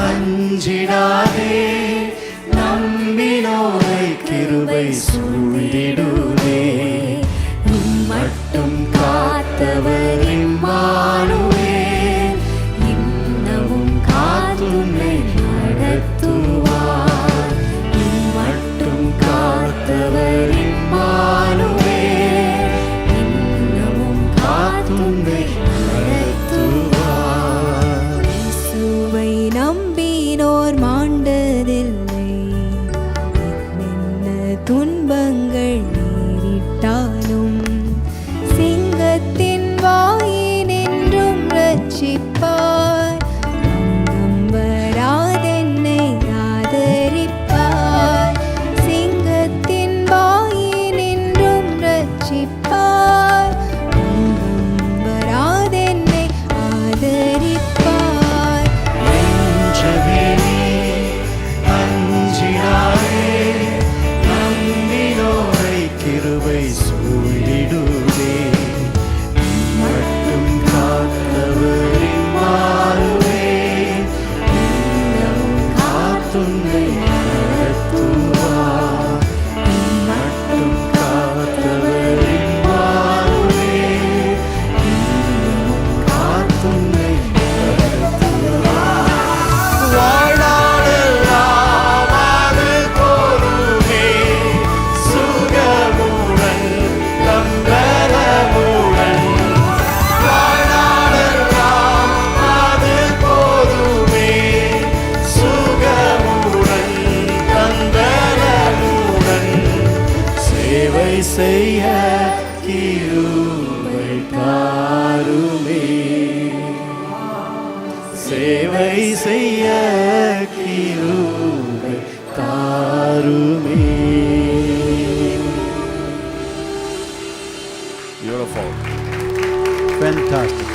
அஞ்சிடாதே, நம்பினோரை கிருபை சூழ்ந்திடுதே. மட்டும் காத்தவர் இம்மானுவேல், இன்னமும் காத்துன்னை நடத்துவார். மட்டும் காத்தவர் இம்மானுவேல், இன்னமும் காத்துன்னை நடத்துவார். இயேசுவை நம்பினோர் மாண்டதில்லை, என்ன துன்பங்கள் நேரிட்டாலும் சிங்கத்தின் வாயினின்றும் ரட்சிப்பார். அங்கம் வராதென்னை ஆதரிப்பார், சிங்கத்தின் வாயினின்றும் ரட்சிப்பார். அங்கம் வராதென்னை ஆதரிப்பார். நெஞ்சமே அஞ்சிடாதே, நம்பினோரை கிருபை சூழ்ந்திடுதே. மட்டும் காத்தவர் இம்மானுவேல், இன்னமும் காத்துன்னை நடத்துவார். மட்டும் காத்தவர் இம்மானுவேல், இன்னமும் காத்துன்னை நடத்துவார். வாழ்நாளெல்லாம் அது போதுமே, சுகமுடன் தம்பரமுடன். வாழ்நாளெல்லாம் அது போதுமே, சுகமுடன் தம்பரமுடன். சேவை செய்ய கிருபை தாருமே, சேவை செய்ய கிருபை தாருமே. Beautiful. Fantastic.